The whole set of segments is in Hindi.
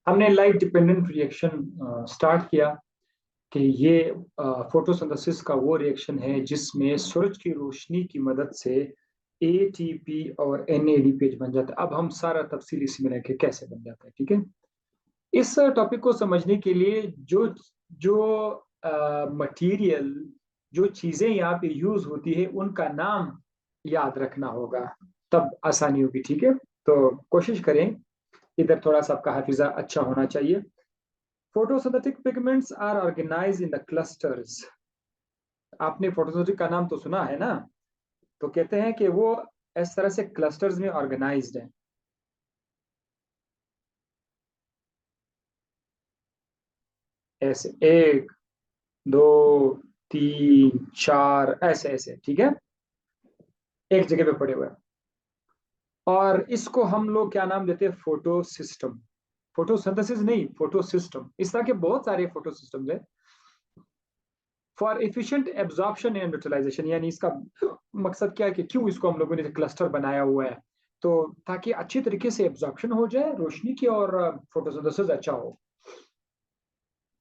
हमने लाइट डिपेंडेंट रिएक्शन स्टार्ट किया कि ये फोटोसिंथेसिस का वो रिएक्शन है जिसमें सूरज की रोशनी की मदद से एटीपी और एनएडीपी बन जाता है। अब हम सारा तफसील इसमें लेके कैसे बन जाता है, ठीक है। इस टॉपिक को समझने के लिए जो जो मटेरियल, जो चीजें यहाँ पे यूज होती है उनका नाम याद रखना होगा, तब आसानी होगी, ठीक है। तो कोशिश करें, इधर थोड़ा सा आपका हाफिजा अच्छा होना चाहिए। Photosynthetic pigments are organised in the clusters. आपने फोटोसिंथेटिक का नाम तो सुना है ना, तो कहते हैं कि वो इस तरह से क्लस्टर्स में ऑर्गेनाइज्ड है। ऐसे एक, दो, तीन, चार, ऐसे ऐसे, ठीक है, एक जगह पे पड़े हुए हैं। और इसको हम लोग क्या नाम देते हैं? Photo system. फोटोसिंथेसिस नहीं, फोटो सिस्टम। इस तरह के बहुत सारे फोटो सिस्टम्स हैं for efficient absorption and utilisation. यानी इसका मकसद क्या है कि क्यों इसको हम लोगों ने क्लस्टर बनाया हुआ है, तो ताकि अच्छी तरीके से एब्जॉर्प्शन हो जाए रोशनी की और फोटोसिंथेसिस अच्छा हो।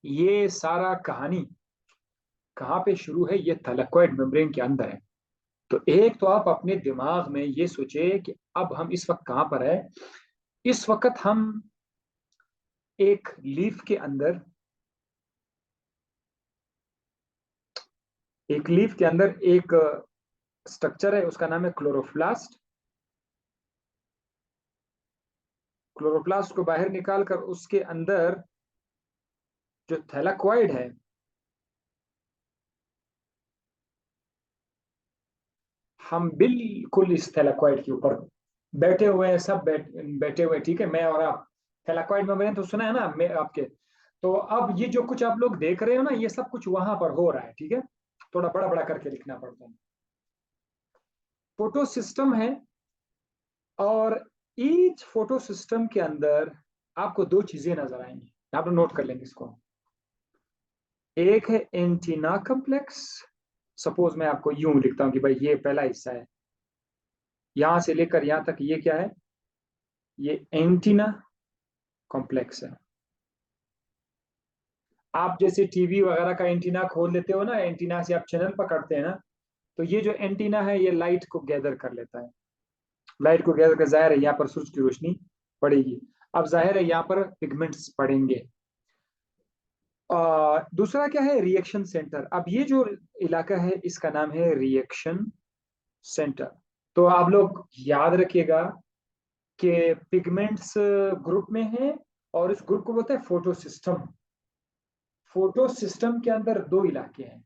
ये सारा कहानी कहाँ पे शुरू है? ये थैलेकॉइड मेम्ब्रेन के अंदर है। तो एक तो आप अपने दिमाग में ये सोचे कि अब हम इस वक्त कहाँ पर है। इस वक्त हम एक लीफ के अंदर, एक लीफ के अंदर एक स्ट्रक्चर है, उसका नाम है क्लोरोप्लास्ट। क्लोरोप्लास्ट को बाहर निकालकर उसके अंदर जो थैलाक्वाइड है, हम बिल्कुल इस थैलाक्वाइड के ऊपर बैठे हुए हैं, सब बैठे हुए हैं, ठीक है, मैं और आप। थैलाक्वाइड में मैंने तो सुना है ना, मैं आपके। तो अब ये जो कुछ आप लोग देख रहे हो ना, ये सब कुछ वहां पर हो रहा है, ठीक है। थोड़ा बड़ा बड़ा करके लिखना पड़ता है। फोटो सिस्टम है, और ईच फोटो सिस्टम के अंदर आपको दो चीजें नजर आएंगी। आप लोग नोट कर लेंगे इसको। एक है एंटीना कॉम्प्लेक्स। सपोज मैं आपको यूं लिखता हूं कि भाई ये पहला हिस्सा है, यहां से लेकर यहां तक ये क्या है? ये एंटीना कॉम्प्लेक्स है। आप जैसे टीवी वगैरह का एंटीना खोल लेते हो ना, एंटीना से आप चैनल पकड़ते हैं ना, तो ये जो एंटीना है ये लाइट को गैदर कर लेता है। लाइट को गैदर कर, जाहिर है यहाँ पर सूरज की रोशनी पड़ेगी। अब जाहिर है यहाँ पर पिगमेंट्स पड़ेंगे। दूसरा क्या है? Reaction centre. अब ये जो इलाका है इसका नाम है रिएक्शन सेंटर। तो आप लोग याद रखिएगा कि पिगमेंट्स ग्रुप में है, और इस ग्रुप को बोलते हैं फोटो सिस्टम। फोटो सिस्टम के अंदर दो इलाके हैं,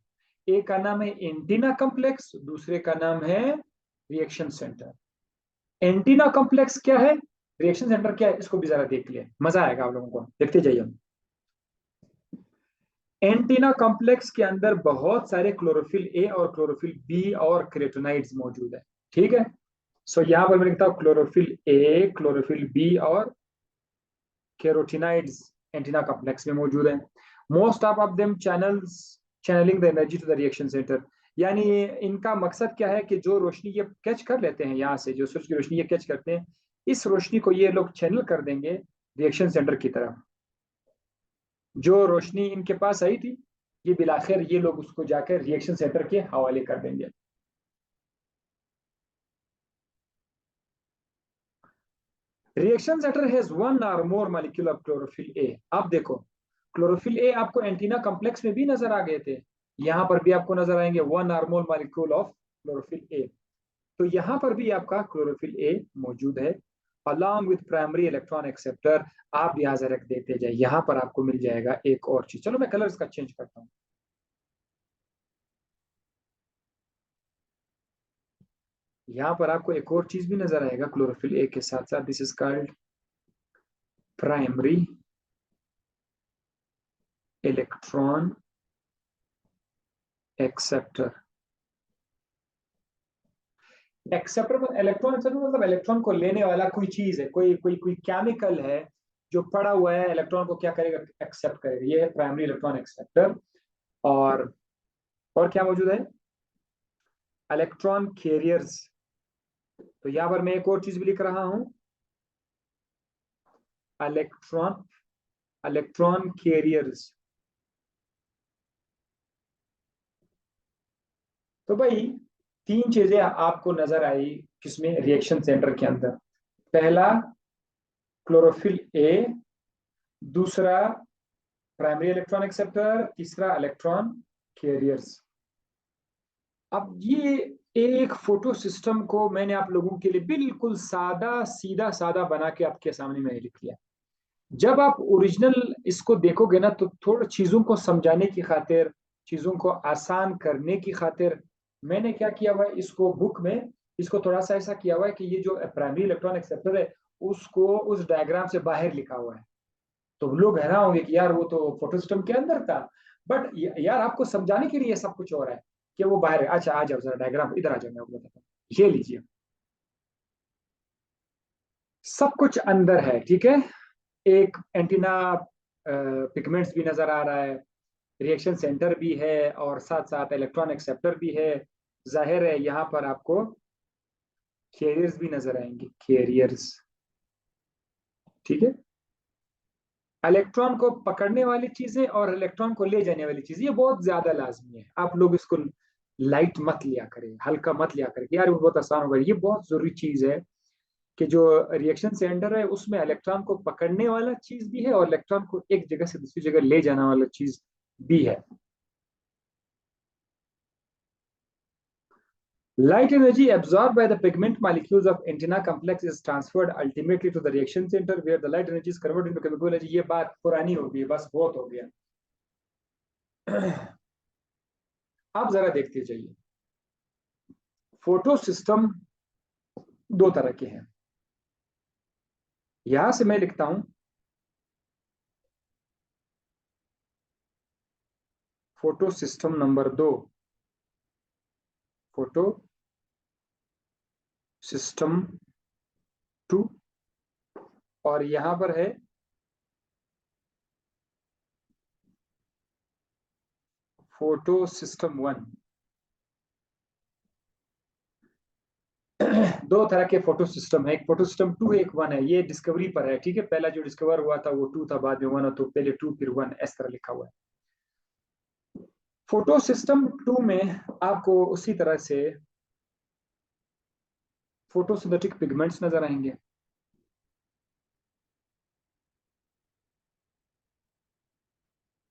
एक का नाम है एंटीना कॉम्प्लेक्स, दूसरे का नाम है रिएक्शन सेंटर। एंटीना कॉम्प्लेक्स क्या है, रिएक्शन सेंटर क्या है, इसको भी जरा देख लिया, मजा आएगा आप लोगों को, देखते जाइए। एंटीना कॉम्प्लेक्स के अंदर बहुत सारे क्लोरोफिल ए और क्लोरोफिल बी और केराटिनॉइड्स मौजूद है, ठीक है। सो यहां पर मैं लिखता हूं क्लोरोफिल ए, क्लोरोफिल बी और कैरोटीनाइड्स एंटीना कॉम्प्लेक्स में मौजूद हैं। Most of them channels channelling the energy to the reaction centre. यानी इनका मकसद क्या है कि जो रोशनी ये कैच कर लेते हैं, यहाँ से जो सूरज की रोशनी ये कैच करते हैं, इस रोशनी को ये लोग चैनल कर देंगे रिएक्शन सेंटर की तरफ। जो रोशनी इनके पास आई थी, ये बिलाखिर ये लोग उसको जाकर रिएक्शन सेंटर के हवाले कर देंगे। रिएक्शन सेंटर हैज वन और मोर मॉलिक्यूल ऑफ क्लोरोफिल ए। अब देखो, क्लोरोफिल ए आपको एंटीना कॉम्प्लेक्स में भी नजर आ गए थे, यहां पर भी आपको नजर आएंगे वन और मोर मॉलिक्यूल ऑफ क्लोरोफिल ए। तो यहां पर भी आपका क्लोरोफिल ए मौजूद है, along with primary electron acceptor. आप यहाँ से रख देते जाए, यहां पर आपको मिल जाएगा एक और चीज। चलो मैं कलर इसका चेंज करता हूँ। यहाँ पर आपको एक और चीज भी नजर आएगा क्लोरोफिल ए के साथ साथ, this is called primary electron acceptor. Acceptor electron acceptor मतलब इलेक्ट्रॉन को लेने वाला कोई चीज है, कोई कोई कोई केमिकल है जो पड़ा हुआ है, इलेक्ट्रॉन को क्या करेगा? एक्सेप्ट करेगा। ये है प्राइमरी इलेक्ट्रॉन एक्सेप्टर। और और क्या मौजूद है? Electron carriers. तो यहां पर मैं एक और चीज भी लिख रहा हूं, इलेक्ट्रॉन इलेक्ट्रॉन कैरियर्स। तो भाई तीन चीजें आपको नजर आई किसमें, रिएक्शन सेंटर के अंदर। पहला क्लोरोफिल ए, दूसरा प्राइमरी इलेक्ट्रॉन एक्सेप्टर, तीसरा इलेक्ट्रॉन कैरियर्स। अब ये एक फोटो सिस्टम को मैंने आप लोगों के लिए बिल्कुल सादा सीधा सादा बना के आपके सामने मैंने लिख दिया। जब आप ओरिजिनल इसको देखोगे ना तो थोड़ा चीजों को समझाने की खातिर, चीजों को आसान करने की खातिर मैंने क्या किया हुआ है, इसको बुक में इसको थोड़ा सा ऐसा किया हुआ है कि ये जो प्राइमरी इलेक्ट्रॉन एक्सेप्टर है उसको उस डायग्राम से बाहर लिखा हुआ है। तो लोग हैरान होंगे कि यार वो तो फोटो सिस्टम के अंदर था, बट यार आपको समझाने के लिए सब कुछ हो रहा है कि वो बाहर है। अच्छा आ जाओ जरा डायग्राम इधर आ जाओ, मैं आपको बताता हूँ। ये लीजिए, सब कुछ अंदर है, ठीक है। एक एंटीना पिगमेंट्स भी नजर आ रहा है, रिएक्शन सेंटर भी है, और साथ साथ इलेक्ट्रॉन एक्सेप्टर भी है। जाहिर है यहाँ पर आपको कैरियर्स भी नजर आएंगे, कैरियर्स, ठीक है। इलेक्ट्रॉन को पकड़ने वाली चीजें और इलेक्ट्रॉन को ले जाने वाली चीजें, ये बहुत ज्यादा लाजमी है। आप लोग इसको लाइट मत लिया करें, हल्का मत लिया करें यार वो बहुत आसान होगा। ये बहुत जरूरी चीज है कि जो रिएक्शन सेंटर है उसमें इलेक्ट्रॉन को पकड़ने वाला चीज भी है और इलेक्ट्रॉन को एक जगह से दूसरी जगह ले जाने वाला चीज भी है। Light energy absorbed by the pigment molecules of antenna complex is transferred ultimately to the reaction center where the light energy is converted into chemical energy। ये बात पुरानी हो गई, बस बहुत हो गया। आप जरा देखते जाइए, फोटो सिस्टम दो तरह के हैं। यहां से मैं लिखता हूं photo system number 2, photo system 2, और यहां पर है फोटो सिस्टम 1। दो तरह के फोटो सिस्टम है, एक फोटो सिस्टम 2 है, एक 1 है। ये डिस्कवरी पर है, ठीक है। पहला जो डिस्कवर हुआ था वो 2 था, बाद में 1 हो, तो पहले 2 फिर 1 इस तरह लिखा हुआ है। फोटो सिस्टम 2 में आपको उसी तरह से फोटोसिंथेटिक पिगमेंट्स नजर आएंगे।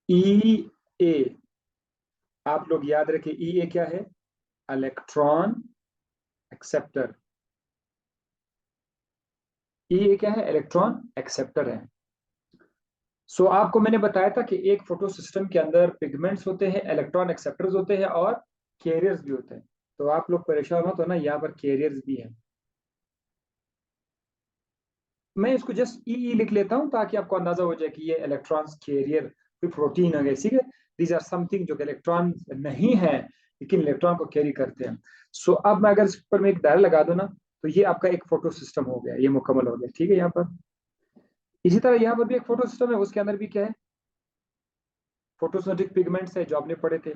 ई ए, आप लोग याद रखें ई ए क्या है, इलेक्ट्रॉन एक्सेप्टर। ई ए क्या है, इलेक्ट्रॉन एक्सेप्टर है। सो आपको मैंने बताया था कि एक फोटो सिस्टम के अंदर पिगमेंट्स होते हैं, इलेक्ट्रॉन एक्सेप्टर्स होते हैं और कैरियर्स भी होते हैं। तो आप लोग परेशान मत हो ना, यहाँ पर कैरियर्स भी है। मैं इसको जस्ट ई लिख लेता हूं ताकि आपको अंदाजा हो जाए कि ये इलेक्ट्रॉन्स कैरियर कोई प्रोटीन है, ठीक है। दीज आर समथिंग जो कि इलेक्ट्रॉन नहीं है लेकिन इलेक्ट्रॉन को कैरी करते हैं। सो अब मैं अगर इस पर मैं एक दायरा लगा दूं ना, तो ये आपका एक फोटो सिस्टम हो गया, ये मुकम्मल हो गया, ठीक है। यहाँ पर इसी तरह यहाँ पर भी एक फोटो सिस्टम है, उसके अंदर भी क्या है, फोटोसिंथेटिक पिगमेंट्स है जो आपने पढ़े थे।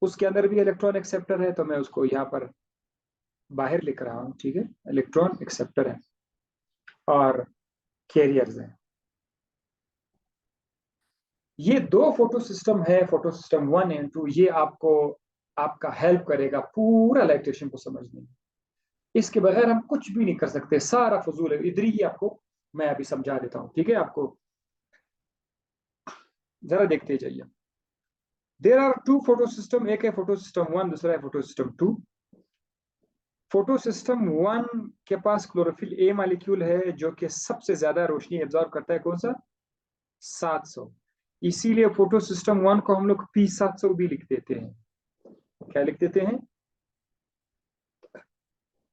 उसके अंदर भी इलेक्ट्रॉन एक्सेप्टर है, तो मैं उसको यहाँ पर बाहर लिख रहा हूँ, ठीक है। इलेक्ट्रॉन एक्सेप्टर है और कैरियर्स है। ये दो फोटो सिस्टम है, फोटो सिस्टम 1 एंड 2। ये आपको आपका हेल्प करेगा पूरा लाइटेशन को समझने में। इसके बगैर हम कुछ भी नहीं कर सकते, सारा फजूल है। इधर ही आपको मैं अभी समझा देता हूँ, ठीक है। आपको जरा देखते जाइए। There are two photo system, एक है फोटो सिस्टम 1, दूसरा है फोटो सिस्टम 2। फोटो सिस्टम 1 के पास क्लोरोफिल ए मॉलिक्यूल है जो कि सबसे ज्यादा रोशनी एब्जॉर्ब करता है, कौन सा, 700। इसीलिए फोटो सिस्टम 1 को हम लोग P700 भी लिख देते हैं। क्या लिख देते हैं,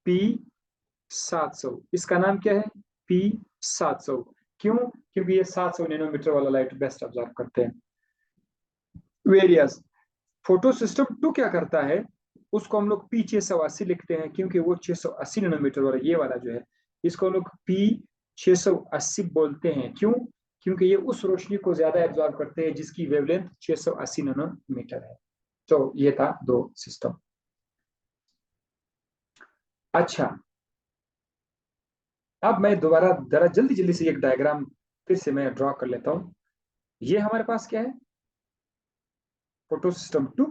P700। इसका नाम क्या है, P700। क्यों, क्योंकि ये 700 नैनोमीटर वाला लाइट बेस्ट ऑब्जर्व करते हैं। वेरियस फोटो सिस्टम 2 क्या करता है, उसको हम लोग P680 लिखते हैं क्योंकि वो 680 नैनोमीटर वाला ये वाला जो है, इसको हम लोग P680 बोलते हैं। क्यों, क्योंकि ये उस रोशनी को ज्यादा एब्जॉर्ब करते हैं जिसकी वेवलेंथ 680 नैनोमीटर है। तो ये था दो सिस्टम। अच्छा, अब मैं दोबारा जरा जल्दी जल्दी से एक डायग्राम फिर से मैं ड्रॉ कर लेता हूँ ये हमारे पास क्या है, फोटो सिस्टम 2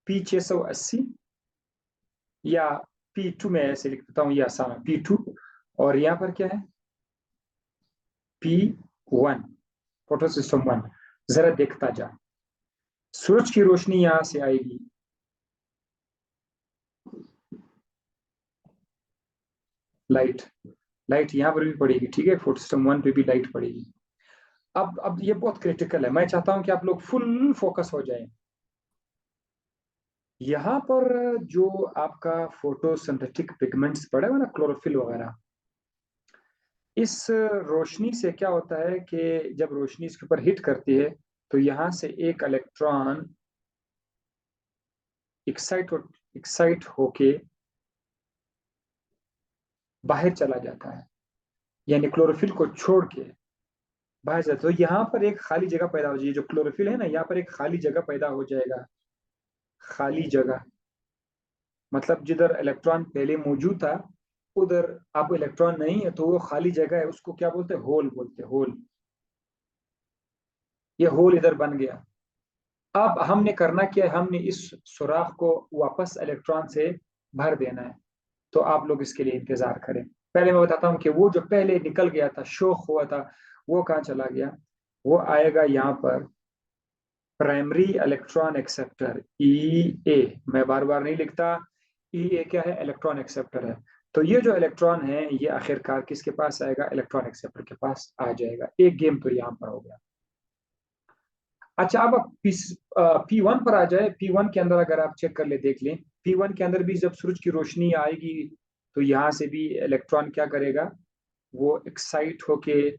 P680, या P2 में ऐसे लिख देता हूं, ये आसान है, P2। और यहां पर क्या है, P1, फोटो सिस्टम 1। जरा देखता जा, सूरज की रोशनी यहां से आएगी, लाइट, लाइट यहां पर भी पड़ेगी, ठीक है, फोटो सिस्टम 1 पे भी लाइट पड़ेगी। अब ये बहुत क्रिटिकल है, मैं चाहता हूं कि आप लोग फुल फोकस हो जाएं। यहाँ पर जो आपका फोटोसिंथेटिक पिगमेंट्स पड़े हुए ना, क्लोरोफिल वगैरह, इस रोशनी से क्या होता है कि जब रोशनी इसके ऊपर हिट करती है तो यहाँ से एक इलेक्ट्रॉन एक्साइट होके बाहर चला जाता है, यानी क्लोरोफिल को छोड़ के बाहर जाता है। तो यहाँ पर एक खाली जगह पैदा हो जाएगी, जो क्लोरोफिल है ना, यहाँ पर एक खाली जगह पैदा हो जाएगा। खाली जगह मतलब जिधर इलेक्ट्रॉन पहले मौजूद था उधर अब इलेक्ट्रॉन नहीं है, तो वो खाली जगह है, उसको क्या बोलते हैं, होल बोलते हैं, होल। ये होल इधर बन गया। अब हमने करना क्या है, हमने इस सुराख को वापस इलेक्ट्रॉन से भर देना है। तो आप लोग इसके लिए इंतजार करें। पहले मैं बताता हूं कि वो जो पहले निकल गया था, शोख हुआ था, वो कहाँ चला गया। वो आएगा यहाँ पर, प्राइमरी इलेक्ट्रॉन एक्सेप्टर, ई ए। मैं बार बार नहीं लिखता, ई ए क्या है, इलेक्ट्रॉन एक्सेप्टर है। तो ये जो इलेक्ट्रॉन है ये आखिरकार किसके पास आएगा, इलेक्ट्रॉन एक्सेप्टर के पास आ जाएगा। एक गेम तो यहाँ पर हो गया। अच्छा, अब P1 पर आ जाए। P1 के अंदर अगर आप चेक कर ले, देख लें, P1 के अंदर भी जब सूरज की रोशनी आएगी तो यहाँ से भी इलेक्ट्रॉन क्या करेगा, वो एक्साइट होके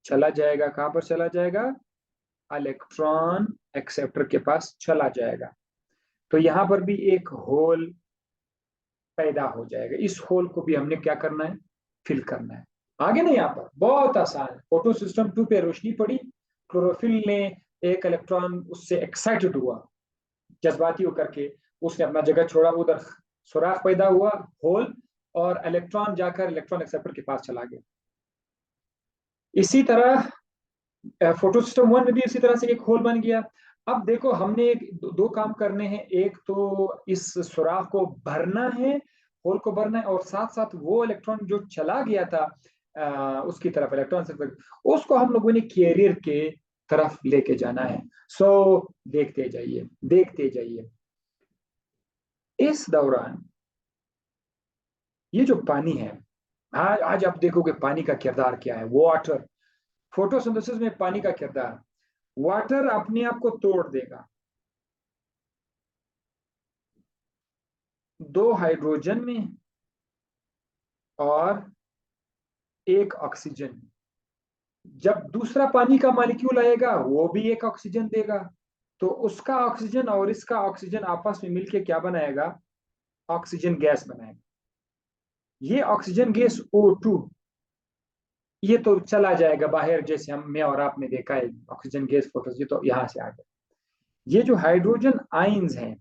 चला जाएगा। कहाँ पर चला जाएगा, इलेक्ट्रॉन एक्सेप्टर के पास चला जाएगा। तो यहाँ पर भी एक होल पैदा हो जाएगा। इस होल को भी हमने क्या करना है, फिल करना है। आगे नहीं, यहाँ पर बहुत आसान है। फोटो सिस्टम 2 पे रोशनी पड़ी, क्लोरोफिल ने एक इलेक्ट्रॉन उससे एक्साइटेड हुआ, जज्बाती होकर के उसने अपना जगह छोड़ा, उधर सुराख पैदा हुआ, होल, और इलेक्ट्रॉन जाकर इलेक्ट्रॉन एक्सेप्टर के पास चला गया। इसी तरह फोटो सिस्टम 1 में भी इसी तरह से एक होल बन गया। अब देखो, हमने दो काम करने हैं, एक तो इस सुराख को भरना है, होल को भरना है, और साथ साथ वो इलेक्ट्रॉन जो चला गया था उसकी तरफ, इलेक्ट्रॉन से उसको हम लोगों ने कैरियर के तरफ लेके जाना है। सो देखते जाइए, देखते जाइए। इस दौरान ये जो पानी है, आज आप देखोगे पानी का किरदार क्या है, वाटर। फोटोसिंथेसिस में पानी का किरदार, वाटर अपने आप को तोड़ देगा। दो हाइड्रोजन में और एक ऑक्सीजन। जब दूसरा पानी का मॉलिक्यूल आएगा वो भी एक ऑक्सीजन देगा, तो उसका ऑक्सीजन और इसका ऑक्सीजन आपस में मिलके क्या बनाएगा, ऑक्सीजन गैस बनाएगा। ये ऑक्सीजन गैस O2, ये तो चला जाएगा बाहर, जैसे हम मैं और आपने देखा है ऑक्सीजन गैस फोटोस, ये तो यहाँ से आ गया। ये जो हाइड्रोजन आइंस हैं,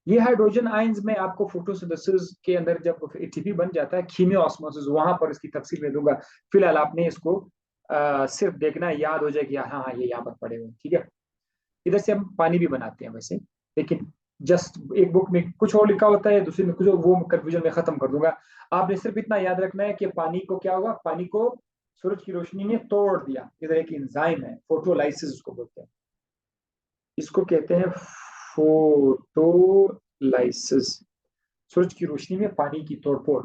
ये हाइड्रोजन आइंस में आपको फोटोसिंथेसिस के अंदर जब एटीपी बन जाता है, कीमियो ऑस्मोसिस, वहां पर इसकी तफसील में दूंगा। फिलहाल आपने इसको सिर्फ देखना है, याद हो जाए कि हाँ हाँ ये यहाँ पर पड़े हुए, ठीक है। इधर से हम पानी भी बनाते हैं वैसे, लेकिन जस्ट एक बुक में कुछ और लिखा होता है, दूसरी में कुछ और, वो कंफ्यूजन में खत्म कर दूंगा। आपने सिर्फ इतना याद रखना है कि पानी को क्या होगा, पानी को सूरज की रोशनी ने तोड़ दिया। इधर एक एंजाइम है, फोटोलाइसिस उसको बोलते हैं, इसको कहते हैं फोटोलाइसिस, सूरज की रोशनी में पानी की तोड़फोड़।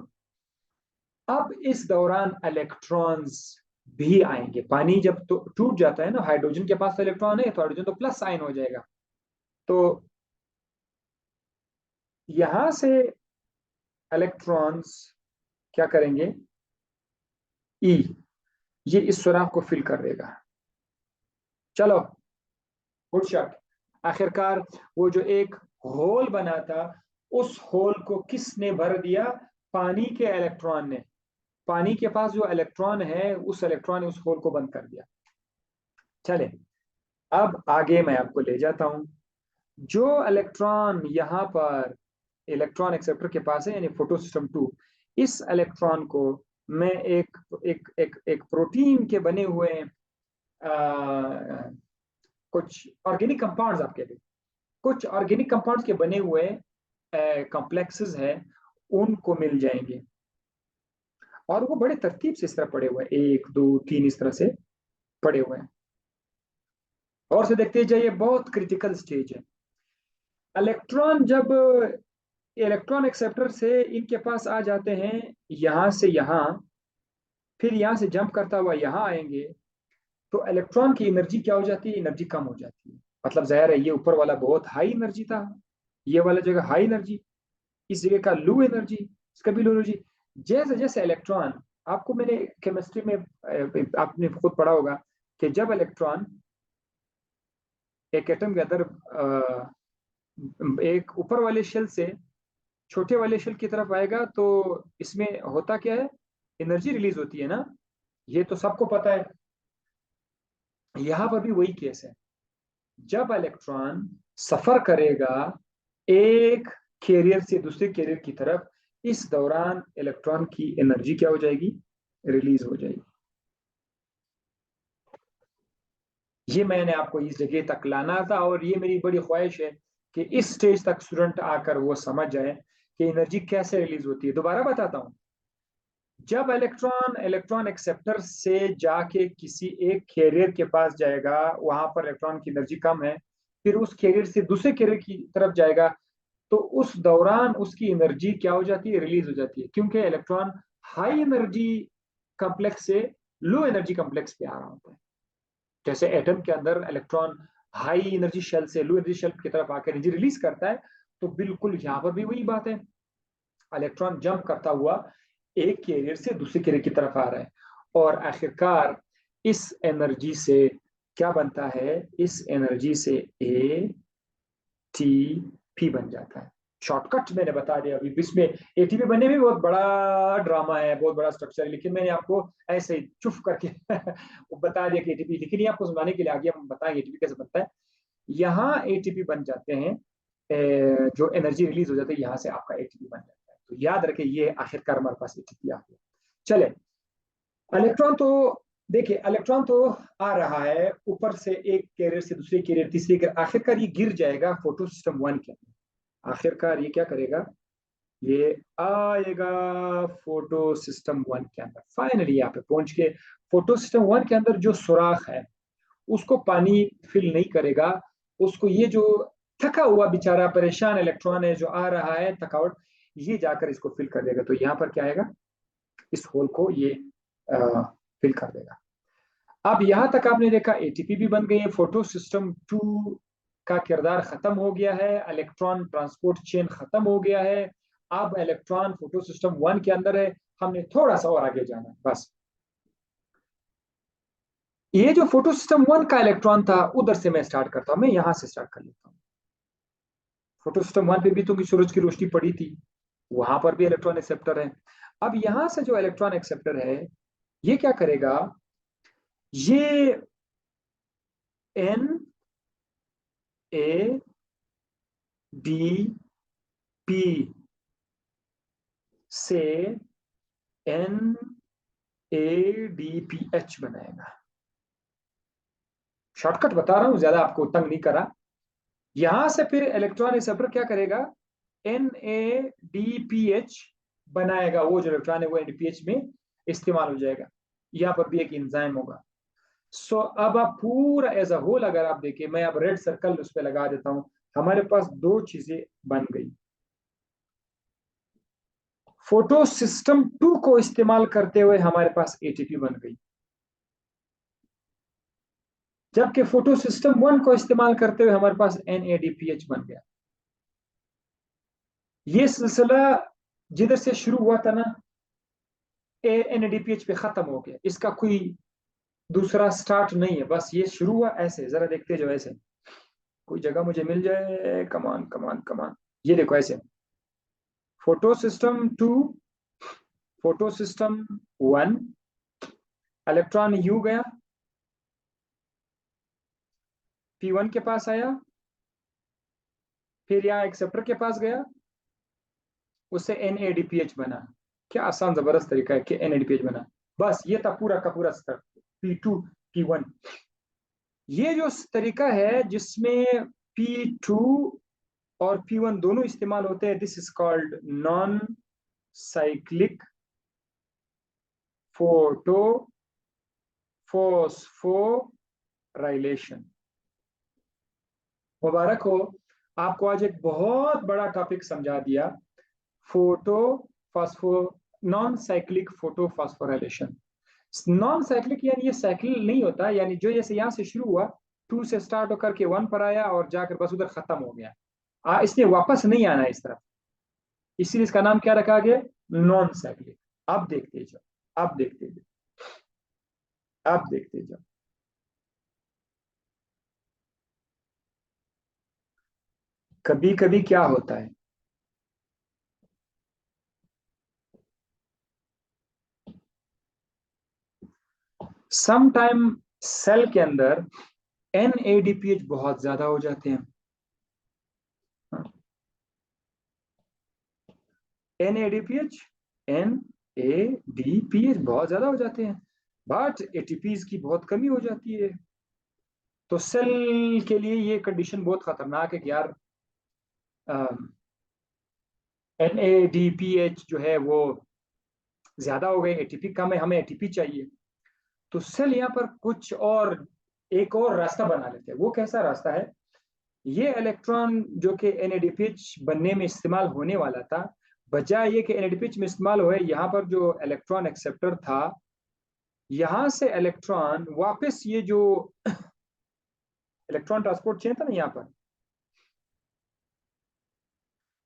अब इस दौरान इलेक्ट्रॉन्स भी आएंगे। पानी जब तो टूट जाता है ना, हाइड्रोजन के पास तो इलेक्ट्रॉन है, तो हाइड्रोजन तो प्लस साइन हो जाएगा। तो यहां से इलेक्ट्रॉन्स क्या करेंगे, ई, ये इस सुराख को फिल कर देगा। चलो, गुड शॉट। आखिरकार वो जो एक होल बना था, उस होल को किसने भर दिया, पानी के इलेक्ट्रॉन ने। पानी के पास जो इलेक्ट्रॉन है, उस इलेक्ट्रॉन ने उस होल को बंद कर दिया। चले, अब आगे मैं आपको ले जाता हूं। जो इलेक्ट्रॉन यहाँ पर इलेक्ट्रॉन एक्सेप्टर के पास है, यानी फोटो सिस्टम 2, इस इलेक्ट्रॉन को मैं एक एक एक एक प्रोटीन के बने हुए कुछ ऑर्गेनिक कंपाउंड्स आपके लिए, कुछ ऑर्गेनिक कंपाउंड्स के बने हुए कॉम्प्लेक्सेस हैं, उनको मिल जाएंगे। और वो बड़े तरतीब से इस तरह पड़े हुए हैं, 1 2 3 इस तरह से पड़े हुए हैं। और से देखते जाइए, बहुत क्रिटिकल स्टेज है। इलेक्ट्रॉन जब इलेक्ट्रॉन एक्सेप्टर से इनके पास आ जाते हैं, यहां से यहां, फिर यहां से जंप करता हुआ यहां आएंगे, तो इलेक्ट्रॉन की एनर्जी क्या हो जाती है? एनर्जी कम हो जाती है। मतलब जाहिर है, ये ऊपर वाला बहुत हाई एनर्जी था, ये वाला जगह हाई एनर्जी, इस जगह का लो एनर्जी, इसका भी लो एनर्जी। जैसे जैसे इलेक्ट्रॉन, आपको मैंने केमिस्ट्री में आपने खुद पढ़ा होगा कि जब इलेक्ट्रॉन एक एटम के अंदर एक ऊपर वाले शेल से छोटे वाले शेल की तरफ आएगा, तो इसमें होता क्या है? एनर्जी रिलीज होती है ना, ये तो सबको पता है। यहां पर भी वही केस है। जब इलेक्ट्रॉन सफर करेगा एक कैरियर से दूसरे कैरियर की तरफ, इस दौरान इलेक्ट्रॉन की एनर्जी क्या हो जाएगी? रिलीज हो जाएगी। ये मैंने आपको इस जगह तक लाना था, और ये मेरी बड़ी ख्वाहिश है कि इस स्टेज तक स्टूडेंट आकर वो समझ जाए कि एनर्जी कैसे रिलीज होती है। दोबारा बताता हूं, जब इलेक्ट्रॉन इलेक्ट्रॉन एक्सेप्टर से जाके किसी एक कैरियर के पास जाएगा, वहां पर इलेक्ट्रॉन की एनर्जी कम है, फिर उस कैरियर से दूसरे कैरियर की तरफ जाएगा, तो उस दौरान उसकी एनर्जी क्या हो जाती है? रिलीज हो जाती है, क्योंकि इलेक्ट्रॉन हाई एनर्जी कॉम्प्लेक्स से लो एनर्जी कॉम्प्लेक्स पे आ रहा होता है। जैसे एटम के अंदर इलेक्ट्रॉन हाई एनर्जी शेल से लो एनर्जी शेल की तरफ आकर एनर्जी रिलीज करता है, तो बिल्कुल यहां पर भी वही बात है। इलेक्ट्रॉन जंप करता हुआ एक कैरियर से दूसरे कैरियर की तरफ आ रहा है, और आखिरकार इस एनर्जी से क्या बनता है? इस एनर्जी से ए टी पी बन जाता है। शॉर्टकट मैंने बता दिया अभी। इसमें एटीपी बनने में बहुत बड़ा ड्रामा है, बहुत बड़ा स्ट्रक्चर है, लेकिन मैंने आपको ऐसे ही चुप करके वो बता दिया कि एटीपी, लेकिन ये आपको समझाने के लिए आगे हम बताएंगे एटीपी कैसे बनता है। यहाँ एटीपी बन जाते हैं, जो एनर्जी रिलीज हो जाती है, यहाँ से आपका एटीपी बन जाता है। तो याद रखें, ये आखिरकार हमारे पास एटीपी आ गया। चले, इलेक्ट्रॉन तो देखिए, इलेक्ट्रॉन तो आ रहा है ऊपर से एक कैरियर से दूसरे कैरियर, तीसरे कैरियर, आखिरकार ये गिर जाएगा फोटो सिस्टम 1 के अंदर। आखिरकार ये क्या करेगा? ये आएगा फोटो सिस्टम 1 के अंदर। फाइनली यहाँ पे पहुंच के फोटो सिस्टम 1 के अंदर जो सुराख है, उसको पानी फिल नहीं करेगा। उसको ये जो थका हुआ बेचारा परेशान इलेक्ट्रॉन है जो आ रहा है, थकावट, ये जाकर इसको फिल कर देगा। तो यहाँ पर क्या आएगा? इस होल को ये फिल कर देगा। अब यहां तक आपने देखा एटीपी भी बन गई है, फोटो सिस्टम 2 का किरदार खत्म हो गया है, इलेक्ट्रॉन ट्रांसपोर्ट चेन खत्म हो गया है। अब इलेक्ट्रॉन फोटो सिस्टम 1 के अंदर है, हमने थोड़ा सा और आगे जाना है बस। ये जो फोटो सिस्टम 1 का इलेक्ट्रॉन था, उधर से मैं स्टार्ट करता हूं, मैं यहां से स्टार्ट कर लेता हूं। फोटो सिस्टम 1 पे भी तो सूरज की रोशनी पड़ी थी, वहां पर भी इलेक्ट्रॉन एक्सेप्टर है। अब यहां से जो इलेक्ट्रॉन एक्सेप्टर है, ये क्या करेगा? ये एन ए डी पी से N A D P H बनाएगा। शॉर्टकट बता रहा हूं, ज्यादा आपको तंग नहीं करा। यहां से फिर इलेक्ट्रॉन एक्सेप्टर क्या करेगा? N A D P H बनाएगा। वो जो इलेक्ट्रॉन है वो एनडीपीएच में इस्तेमाल हो जाएगा। यहां पर भी एक एंजाइम होगा। सो अब आप पूरा एज अ होल अगर आप देखिए, मैं अब रेड सर्कल उस पर लगा देता हूं, हमारे पास दो चीजें बन गई। फोटो सिस्टम 2 को इस्तेमाल करते हुए हमारे पास एटीपी बन गई, जबकि फोटो सिस्टम 1 को इस्तेमाल करते हुए हमारे पास एनएडीपीएच बन गया। ये सिलसिला जिधर से शुरू हुआ था ना, एनएडीपीएच पे खत्म हो गया, इसका कोई दूसरा स्टार्ट नहीं है। बस ये शुरू हुआ ऐसे, जरा देखते जाओ ऐसे, कोई जगह मुझे मिल जाए, कमान कमान कमान। ये देखो ऐसे, photo system 2, photo system 1, electron you गया, P1 के पास आया, फिर यहाँ एक्सेप्टर के पास गया, उससे NADPH बना। क्या आसान जबरदस्त तरीका है कि NADPH बना। बस ये था पूरा का पूरा स्तर, P2 P1। ये जो तरीका है जिसमें P2 और P1 दोनों इस्तेमाल होते हैं, this is called non cyclic photo phosphorylation. मुबारक हो, आपको आज एक बहुत बड़ा टॉपिक समझा दिया, photo phospho non cyclic photo phosphorylation. Non cyclic यानी ये साइकिल नहीं होता, यानी जो जैसे यहाँ से शुरू हुआ 2 से स्टार्ट होकर के 1 पर आया और जाकर बस उधर खत्म हो गया, इसने वापस नहीं आना इस तरफ, इसीलिए इसका नाम क्या रखा गया, नॉन साइक्लिक। अब देखते जाओ, अब देखते जाओ, अब देखते जाओ। कभी कभी क्या होता है, सम टाइम सेल के अंदर NADPH बहुत ज्यादा हो जाते हैं। NADPH NADPH बहुत ज्यादा हो जाते हैं, बट ATPs की बहुत कमी हो जाती है। तो सेल के लिए ये कंडीशन बहुत खतरनाक है कि यार NADPH जो है वो ज्यादा हो गए, ATP कम है, हमें ATP चाहिए। तो सेल यहाँ पर कुछ और एक और रास्ता बना लेते हैं। वो कैसा रास्ता है, ये इलेक्ट्रॉन जो कि NADPH बनने में इस्तेमाल होने वाला था, बजाय ये कि NADPH में इस्तेमाल हुए, यहाँ पर जो इलेक्ट्रॉन एक्सेप्टर था, यहां से इलेक्ट्रॉन वापस ये जो इलेक्ट्रॉन ट्रांसपोर्ट चेन था ना यहाँ पर,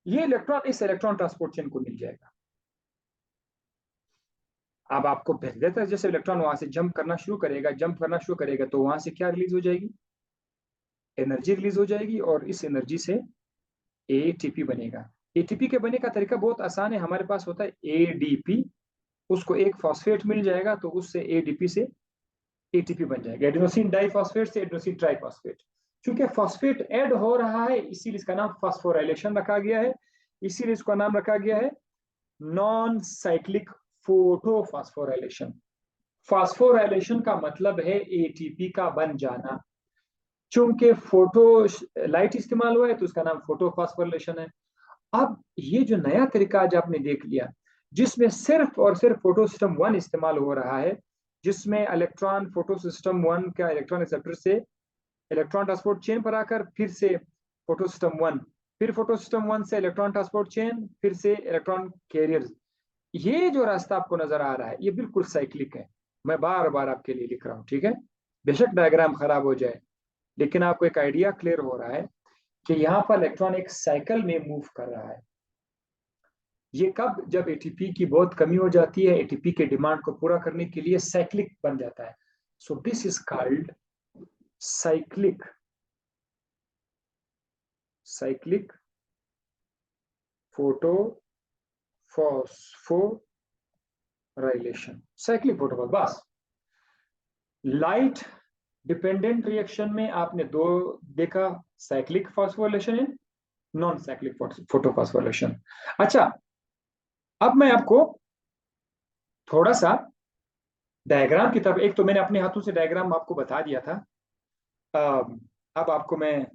ये इलेक्ट्रॉन इस इलेक्ट्रॉन ट्रांसपोर्ट चेन को मिल जाएगा। अब आपको पहले जैसे इलेक्ट्रॉन वहां से जंप करना शुरू करेगा, तो वहां से क्या रिलीज हो जाएगी, एनर्जी रिलीज हो जाएगी, और इस एनर्जी से ATP बनेगा। ATP के बनने का तरीका बहुत आसान है, हमारे पास होता है ADP, उसको एक फॉस्फेट मिल जाएगा, तो उससे ADP से ATP बन जाएगा, एडेनोसिन डाइफॉस्फेट से एडेनोसिन ट्राइफॉस्फेट। क्योंकि फॉस्फेट ऐड हो रहा है, इसीलिए इसका नाम फास्फोराइलेशन रखा गया है, इसीलिए इसका नाम रखा गया है नॉन साइक्लिक फोटोफॉस्फोराइलेशन। फास्फोराइलेशन का मतलब है ATP का बन जाना। चूंकि फोटो लाइट इस्तेमाल हुआ है, तो उसका नाम फोटोफॉस्फोराइलेशन है। अब ये जो नया तरीका आज आपने देख लिया, जिसमें सिर्फ और सिर्फ फोटो सिस्टम 1 इस्तेमाल हो रहा है, जिसमें इलेक्ट्रॉन फोटो सिस्टम 1 का इलेक्ट्रॉन एक्सेप्टर से इलेक्ट्रॉन ट्रांसपोर्ट चेन पर आकर फिर से फोटो सिस्टम 1, फिर फोटो सिस्टम 1 से इलेक्ट्रॉन ट्रांसपोर्ट चेन, फिर से इलेक्ट्रॉन कैरियर्स, ये जो रास्ता आपको नजर आ रहा है, ये बिल्कुल साइक्लिक है। मैं बार बार आपके लिए लिख रहा हूं, ठीक है, बेशक डायग्राम खराब हो जाए, लेकिन आपको एक आइडिया क्लियर हो रहा है कि यहाँ पर इलेक्ट्रॉन एक साइकिल में मूव कर रहा है। ये कब, जब ATP की बहुत कमी हो जाती है, ATP के डिमांड को पूरा करने के लिए साइक्लिक बन जाता है। So this is called cyclic cyclic photo phosphorylation, cyclic photo, बस। लाइट डिपेंडेंट रिएक्शन में आपने दो देखा, cyclic phosphorylation and non cyclic photophosphorylation. अच्छा, अब मैं आपको थोड़ा सा डायग्राम की तरफ, एक तो मैंने अपने हाथों से डायग्राम आपको बता दिया था, अब आपको मैं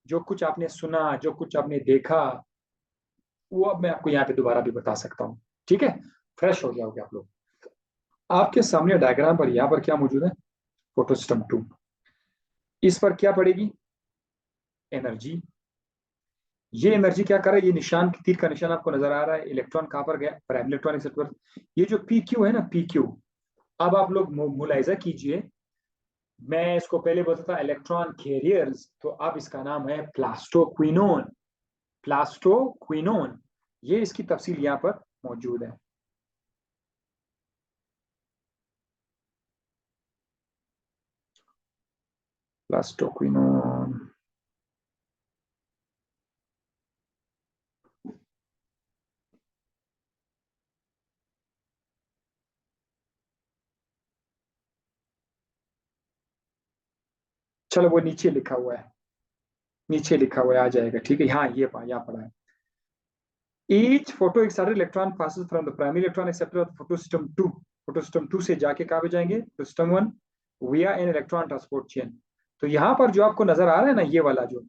जो कुछ आपने सुना, जो कुछ आपने देखा, वो अब मैं आपको यहाँ पे दोबारा भी बता सकता हूँ, ठीक है, फ्रेश हो जाओगे आप लोग। आपके सामने डायग्राम पर यहाँ पर क्या मौजूद है, फोटो सिस्टम 2, इस पर क्या पड़ेगी, एनर्जी। ये एनर्जी क्या कर रहा है, ये निशान, तीर का निशान आपको नजर आ रहा है, इलेक्ट्रॉन कहां पर गया, प्राइमरी इलेक्ट्रॉनिक सेट पर। ये जो PQ है ना, PQ, अब आप लोग मुलायजा कीजिए, मैं इसको पहले बोलता था इलेक्ट्रॉन कैरियर्स, तो अब इसका नाम है प्लास्टोक्विनोन। प्लास्टोक्विनोन, ये इसकी तफसील यहाँ पर मौजूद है। प्लास्टोक्विनोन, चलो वो नीचे लिखा हुआ है, नीचे लिखा हुआ है, आ जाएगा, ठीक है, हाँ ये यहाँ पड़ा है। Each photo excited electron passes from the primary electron acceptor of photosystem 2 से जाके कहाँ पे जाएंगे, system 1 via an electron transport chain। तो यहाँ पर जो आपको नजर आ रहा है ना, ये वाला जो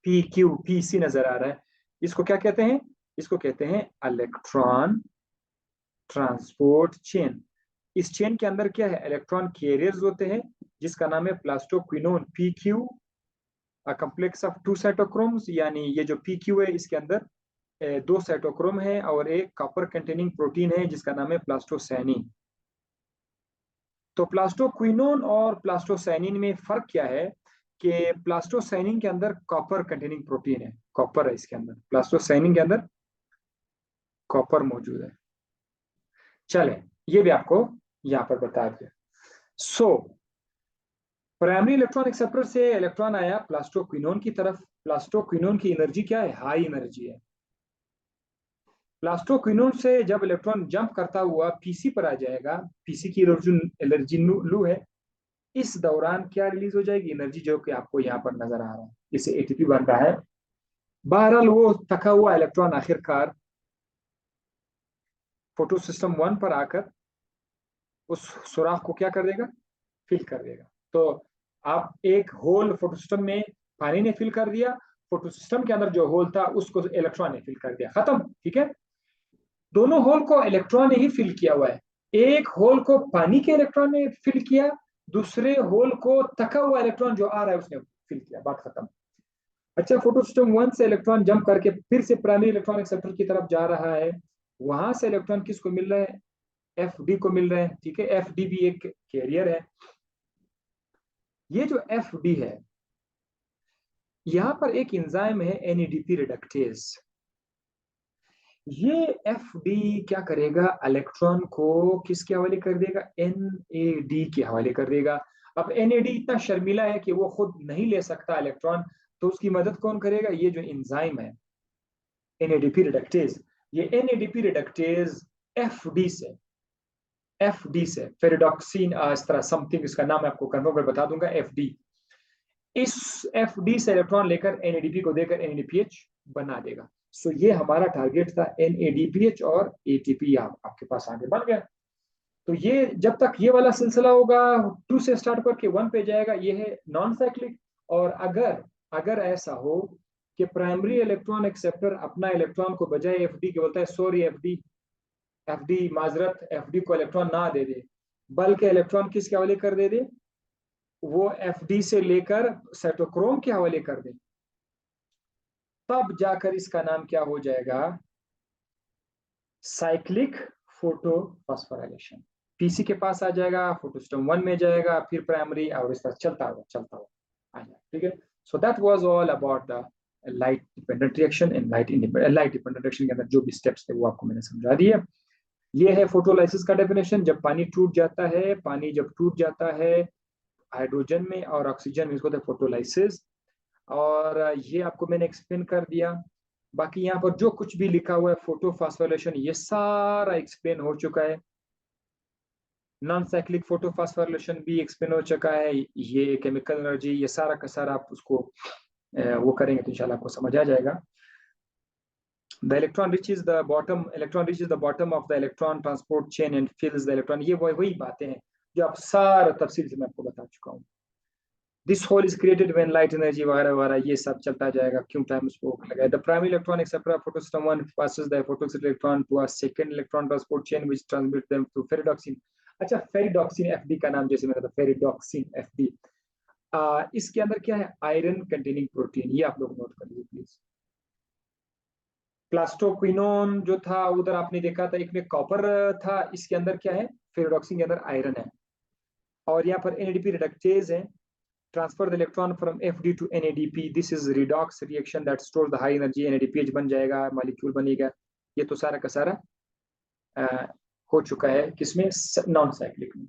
PQPC नजर आ रहा है, इसको क्या कहते हैं? इसको कहते हैं इलेक्ट्रॉन ट्रांसपोर्ट चेन। इस चेन के अंदर क्या है? इलेक्ट्रॉन कैरियर्स होते हैं, जिसका नाम है plastoquinone PQ, complex of 2 cytochromes. यानी ये जो PQ है, इसके अंदर 2 साइटोक्रोम है और एक कॉपर कंटेनिंग प्रोटीन है जिसका नाम है प्लास्टोसैनिन। तो प्लास्टोक्विनोन और प्लास्टोसैनिन में फर्क क्या है कि प्लास्टोसैनिन के अंदर कॉपर कंटेनिंग प्रोटीन है, कॉपर है इसके अंदर, प्लास्टोसैनिन के अंदर कॉपर मौजूद है। चले, ये भी आपको यहां पर बता दिया। सो प्राइमरी इलेक्ट्रॉन एक्सेप्टर से इलेक्ट्रॉन आया प्लास्टोक्विनोन की तरफ। प्लास्टोक्विनोन की एनर्जी क्या है? हाई एनर्जी है। प्लास्टोक्विनोन से जब इलेक्ट्रॉन जंप करता हुआ पीसी पर आ जाएगा, पीसी की एनर्जी लू है, इस दौरान क्या रिलीज हो जाएगी? एनर्जी, जो कि आपको यहाँ पर नजर आ रहा है, इसे एटीपी बन रहा है। बहरहाल वो थका हुआ इलेक्ट्रॉन आखिरकार फोटो सिस्टम 1 पर आकर उस सुराख को क्या कर देगा? फिल कर देगा। तो आप एक होल फोटो सिस्टम में पानी ने फिल कर दिया, फोटो सिस्टम के अंदर जो होल था उसको इलेक्ट्रॉन ने फिल कर दिया, खत्म। ठीक है, दोनों होल को इलेक्ट्रॉन ने ही फिल किया हुआ है। एक होल को पानी के इलेक्ट्रॉन ने फिल किया, दूसरे होल को थका हुआ इलेक्ट्रॉन जो आ रहा है उसने फिल किया, बात खत्म। अच्छा, फोटो सिस्टम 1 से इलेक्ट्रॉन जंप करके फिर से प्राइमरी इलेक्ट्रॉन एक्सेप्टर की तरफ जा रहा है। वहां से इलेक्ट्रॉन किसको मिल रहा है? FD को मिल रहे हैं। ठीक है, FD भी एक कैरियर है। ये जो FD है, यहां पर एक एंजाइम है NADP रिडक्टेज। ये FD क्या करेगा? इलेक्ट्रॉन को किसके हवाले कर देगा? NAD के हवाले कर देगा। अब NAD इतना शर्मीला है कि वो खुद नहीं ले सकता इलेक्ट्रॉन, तो उसकी मदद कौन करेगा? ये जो एंजाइम है NADP रिडक्टेज, ये NADP रिडक्टेज FD से फेरिडॉक्सिन, इस तरह समथिंग, इसका नाम मैं आपको कन्फर्म कर बता दूंगा, FD। इस FD से इलेक्ट्रॉन लेकर NADP को देकर NADPH बना देगा। सो ये हमारा टारगेट था, NADPH और ATP आपके पास आगे बन गया। तो ये जब तक ये वाला सिलसिला होगा, 2 से स्टार्ट करके 1 पे जाएगा, ये है नॉन साइक्लिक। और अगर अगर ऐसा हो कि प्राइमरी इलेक्ट्रॉन एक्सेप्टर अपना इलेक्ट्रॉन को बजाय FD के बोलता है सॉरी FD माजरत, FD को इलेक्ट्रॉन ना दे दे, बल्कि इलेक्ट्रॉन किसके हवाले कर दे, वो FD से लेकर साइटोक्रोम के हवाले कर दे, तब जाकर इसका नाम क्या हो जाएगा? Cyclic photophosphorylation. पीसी के पास आ जाएगा, फोटो सिस्टम 1 में जाएगा, फिर प्राइमरी, और इस तरह चलता हुआ आ जाएगा। ठीक है, so that was all about the light dependent reaction and light dependent reaction के अंदर जो भी स्टेप्स थे वो आपको मैंने समझा दिए। ये है फोटोलाइसिस का डेफिनेशन। जब पानी टूट जाता है, पानी जब टूट जाता है हाइड्रोजन में और ऑक्सीजन में, इसको होता है फोटोलाइसिस। और ये आपको मैंने एक्सप्लेन कर दिया। बाकी यहाँ पर जो कुछ भी लिखा हुआ है फोटोफॉस्फोरिलेशन, ये सारा एक्सप्लेन हो चुका है। नॉन साइक्लिक फोटोफॉस्फोरिलेशन भी एक्सप्लेन हो चुका है। ये केमिकल एनर्जी, ये सारा का सारा आप उसको वो करेंगे तो इंशाल्लाह आपको समझ आ जाएगा। The electron reaches the bottom of the electron transport chain and fills the electron। ये वही बातें हैं जो आप सारा तफसील से मैं आपको बता चुका हूँ। This hole is created when light energy वगैरह वगैरह ये सब चलता जाएगा, क्यों टाइम उसको लगा। The primary electron acceptor of photosystem 1 passes the photoaccepted electron to a second electron transport chain which transmits them to ferredoxin। अच्छा, फेरिडॉक्सिन FD का नाम जैसे मैंने कहा, फेरिडॉक्सिन FD। इसके अंदर क्या है? Iron containing protein. ये आप लोग नोट कर लीजिए प्लीज। प्लास्टोक्विनोन जो था उधर आपने देखा था, एक में कॉपर था, इसके अंदर क्या है? फेरिडॉक्सिन के अंदर आयरन है। और यहाँ पर NADP रिडक्टेज है। Transfer the electron from FD to NADP। This is redox reaction that stores the high energy। NADPH बन जाएगा, मॉलिक्यूल बनेगा। ये तो सारा का सारा हो चुका है किसमें? नॉन साइक्लिक में।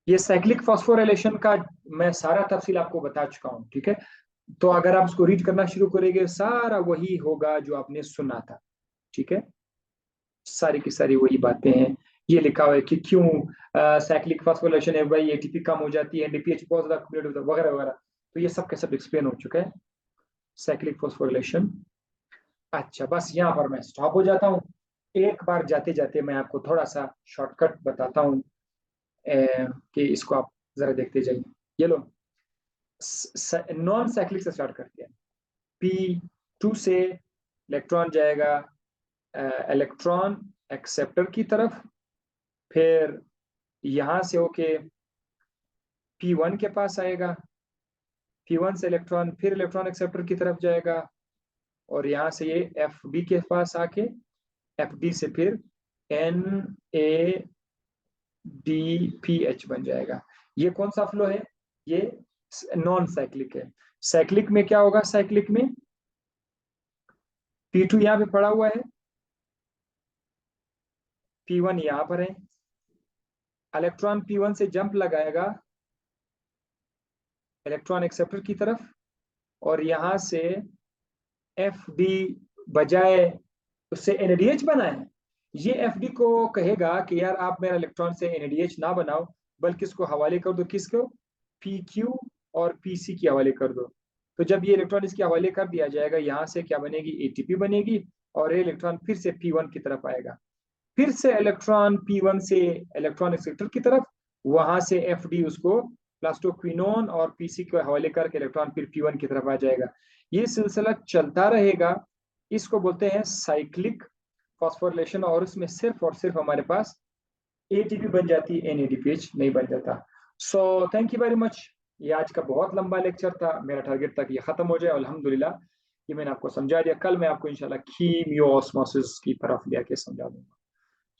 ये साइक्लिक फॉस्फोराइलेशन का मैं सारा तफसील आपको बता चुका हूँ। ठीक है, तो अगर आप उसको रीड करना शुरू करेंगे, सारा वही होगा जो आपने सुना था। ठीक है, सारी की सारी वही बातें हैं। ये लिखा हुआ है कि क्यों साइक्लिक फॉस्फोराइलेशन है भाई, ATP कम हो जाती है, NADPH बहुत ज्यादा एक्यूमुलेट होता है, वगैरह वगैरह। तो ये सब के सब एक्सप्लेन हो चुका है, साइक्लिक फॉस्फोराइलेशन। अच्छा, बस यहाँ पर मैं स्टॉप हो जाता हूँ। एक बार जाते जाते मैं आपको थोड़ा सा शॉर्टकट बताता हूँ कि इसको आप जरा देखते जाइए। ये लो नॉन साइक्लिक से स्टार्ट करते हैं। P2 से इलेक्ट्रॉन जाएगा इलेक्ट्रॉन एक्सेप्टर की तरफ, फिर यहां से होके P1 के पास आएगा, P1 से इलेक्ट्रॉन फिर इलेक्ट्रॉन एक्सेप्टर की तरफ जाएगा, और यहां से ये FB के पास आके FD से फिर NADPH बन जाएगा। ये कौन सा फ्लो है? ये नॉन साइक्लिक है। साइक्लिक में क्या होगा? साइक्लिक में P2 यहां पे पड़ा हुआ है, P1 यहां पर है, इलेक्ट्रॉन P1 से जंप लगाएगा इलेक्ट्रॉन एक्सेप्टर की तरफ, और यहां से FD बजाय उससे NADH बनाए, ये FD को कहेगा कि यार आप मेरा इलेक्ट्रॉन से NADH ना बनाओ, बल्कि इसको हवाले कर दो किसको? PQ और PC के हवाले कर दो। तो जब ये इलेक्ट्रॉन इसके हवाले कर दिया जाएगा, यहाँ से क्या बनेगी? ATP बनेगी, और ये इलेक्ट्रॉन फिर से P1 की तरफ आएगा, फिर से इलेक्ट्रॉन P1 से इलेक्ट्रॉन एक्सेप्टर की तरफ, वहां से FD उसको प्लास्टोक्विनोन और PC के हवाले करके इलेक्ट्रॉन फिर P1 की तरफ आ जाएगा। ये सिलसिला चलता रहेगा, इसको बोलते हैं साइक्लिक फॉस्फोरिलेशन, और उसमें सिर्फ और सिर्फ हमारे पास ATP बन जाती है, NADPH नहीं बन जाता। So thank you very much. ये आज का बहुत लंबा लेक्चर था, मेरा टारगेट था कि ये खत्म हो जाए, अल्हम्दुलिल्लाह ये मैंने आपको समझा दिया। कल मैं आपको इंशाल्लाह कीमियोस्मोसिस की तरफ ले आके समझा दूंगा।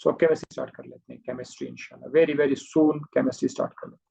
सो अब केमिस्ट्री स्टार्ट कर लेते हैं, केमिस्ट्री इंशाल्लाह very very soon chemistry start कर लेते हैं।